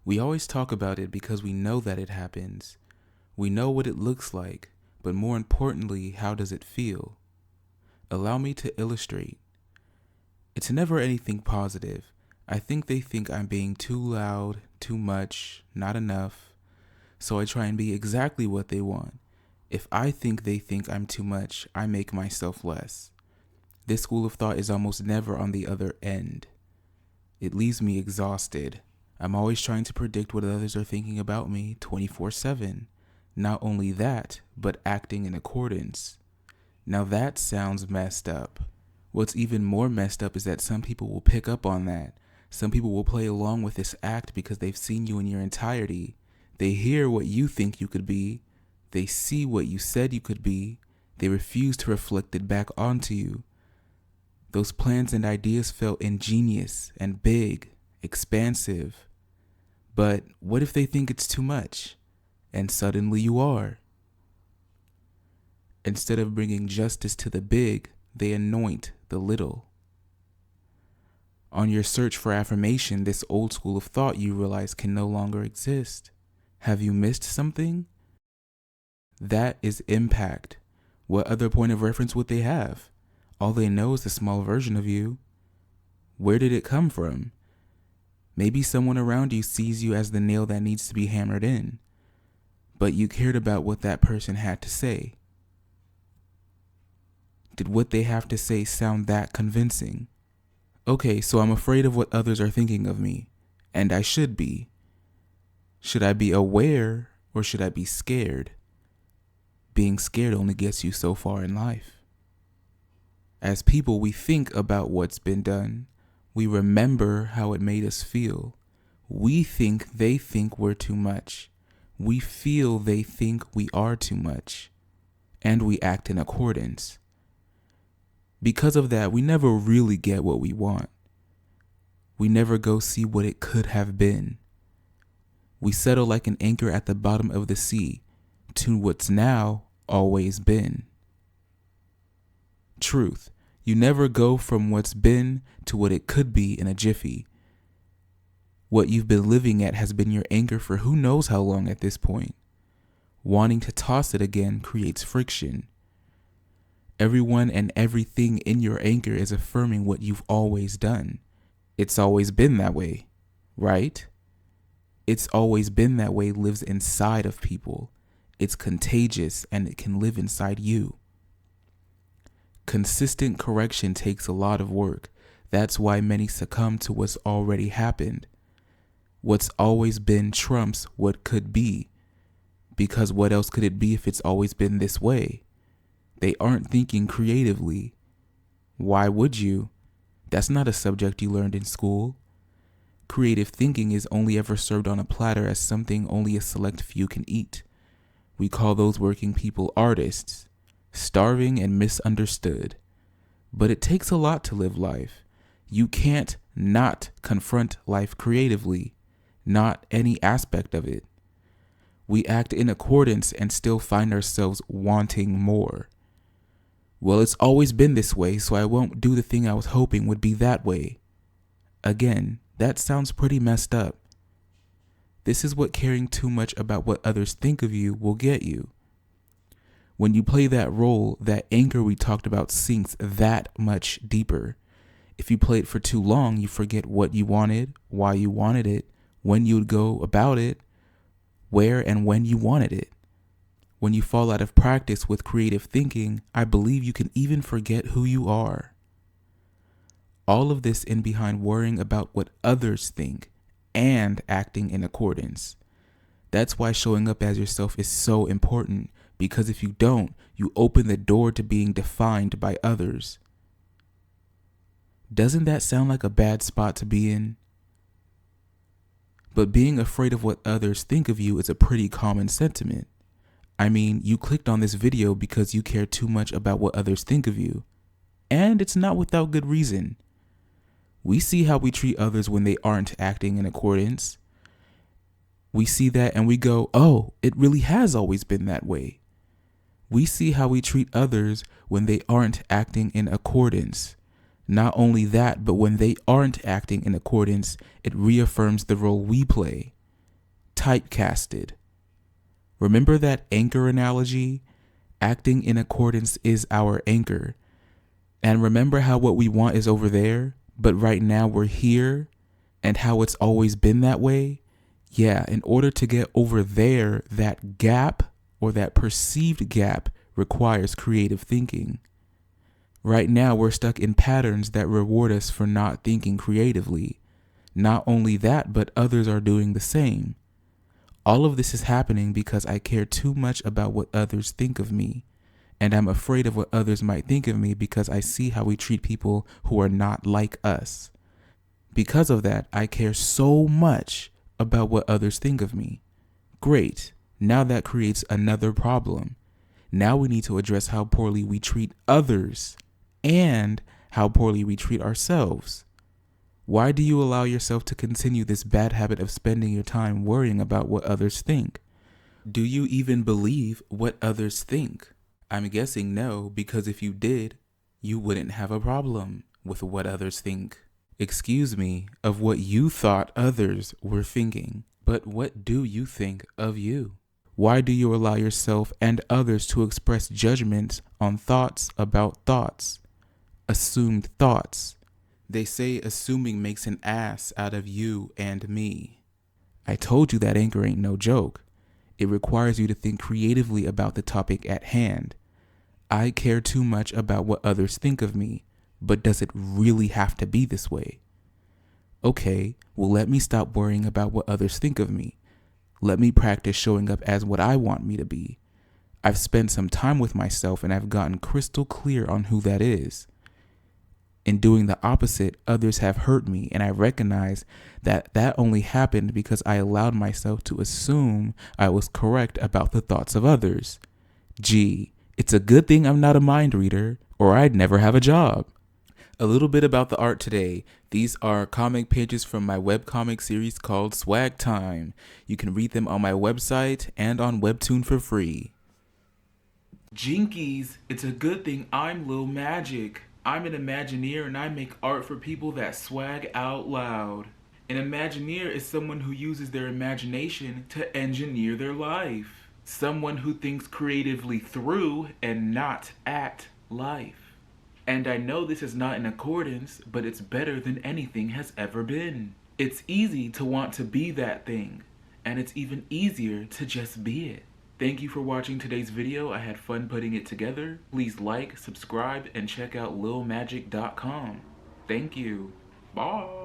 We always talk about it because we know that it happens. We know what it looks like, but more importantly, how does it feel? Allow me to illustrate. It's never anything positive. I think I'm being too loud, too much, not enough. So I try and be exactly what they want. If I think they think I'm too much, I make myself less. This school of thought is almost never on the other end. It leaves me exhausted. I'm always trying to predict what others are thinking about me 24/7. Not only that, but acting in accordance. Now that sounds messed up. What's even more messed up is that some people will pick up on that. Some people will play along with this act because they've seen you in your entirety. They hear what you think you could be. They see what you said you could be. They refuse to reflect it back onto you. Those plans and ideas felt ingenious and big, expansive. But what if they think it's too much? And suddenly you are. Instead of bringing justice to the big, they anoint the little. On your search for affirmation, this old school of thought you realize can no longer exist. Have you missed something? That is impact. What other point of reference would they have? All they know is the small version of you. Where did it come from? Maybe someone around you sees you as the nail that needs to be hammered in, but you cared about what that person had to say. Did what they have to say sound that convincing? Okay, so I'm afraid of what others are thinking of me, and I should be. Should I be aware or should I be scared? Being scared only gets you so far in life. As people, we think about what's been done. We remember how it made us feel. We think they think we're too much. We feel they think we are too much. And we act in accordance. Because of that, we never really get what we want. We never go see what it could have been. We settle like an anchor at the bottom of the sea to what's now always been. Truth. You never go from what's been to what it could be in a jiffy. What you've been living at has been your anchor for who knows how long at this point. Wanting to toss it again creates friction. Everyone and everything in your anchor is affirming what you've always done. It's always been that way, right? It's always been that way lives inside of people. It's contagious and it can live inside you. Consistent correction takes a lot of work. That's why many succumb to what's already happened. What's always been trumps what could be. Because what else could it be if it's always been this way? They aren't thinking creatively. Why would you? That's not a subject you learned in school. Creative thinking is only ever served on a platter as something only a select few can eat. We call those working people artists, starving and misunderstood. But it takes a lot to live life. You can't not confront life creatively, not any aspect of it. We act in accordance and still find ourselves wanting more. Well, it's always been this way, so I won't do the thing I was hoping would be that way. Again, that sounds pretty messed up. This is what caring too much about what others think of you will get you. When you play that role, that anchor we talked about sinks that much deeper. If you play it for too long, you forget what you wanted, why you wanted it, when you would go about it, where and when you wanted it. When you fall out of practice with creative thinking, I believe you can even forget who you are. All of this in behind worrying about what others think and acting in accordance. That's why showing up as yourself is so important, because if you don't, you open the door to being defined by others. Doesn't that sound like a bad spot to be in? But being afraid of what others think of you is a pretty common sentiment. I mean, you clicked on this video because you care too much about what others think of you. And it's not without good reason. We see how we treat others when they aren't acting in accordance. We see that and we go, oh, it really has always been that way. We see how we treat others when they aren't acting in accordance. Not only that, but when they aren't acting in accordance, it reaffirms the role we play. typecasted. Remember that anchor analogy? Acting in accordance is our anchor. And remember how what we want is over there, but right now we're here, and how it's always been that way? Yeah, in order to get over there, that gap or that perceived gap requires creative thinking. Right now, we're stuck in patterns that reward us for not thinking creatively. Not only that, but others are doing the same. All of this is happening because I care too much about what others think of me. And I'm afraid of what others might think of me because I see how we treat people who are not like us. Because of that, I care so much about what others think of me. Great. Now that creates another problem. Now we need to address how poorly we treat others and how poorly we treat ourselves. Why do you allow yourself to continue this bad habit of spending your time worrying about what others think? Do you even believe what others think? I'm guessing no, because if you did, you wouldn't have a problem with what others think. Excuse me, of what you thought others were thinking. But what do you think of you? Why do you allow yourself and others to express judgments on thoughts about thoughts? Assumed thoughts. They say assuming makes an ass out of you and me. I told you that anchor ain't no joke. It requires you to think creatively about the topic at hand. I care too much about what others think of me, but does it really have to be this way? Okay, well, let me stop worrying about what others think of me. Let me practice showing up as what I want me to be. I've spent some time with myself and I've gotten crystal clear on who that is. In doing the opposite, others have hurt me, and I recognize that that only happened because I allowed myself to assume I was correct about the thoughts of others. Gee, it's a good thing I'm not a mind reader, or I'd never have a job. A little bit about the art today. These are comic pages from my webcomic series called Swag Time. You can read them on my website and on Webtoon for free. Jinkies, it's a good thing I'm Lil Majik. I'm an Imagineer and I make art for people that swag out loud. An Imagineer is someone who uses their imagination to engineer their life. Someone who thinks creatively through and not at life. And I know this is not in accordance, but it's better than anything has ever been. It's easy to want to be that thing, and it's even easier to just be it. Thank you for watching today's video. I had fun putting it together. Please like, subscribe, and check out lilmajik.com. Thank you. Bye.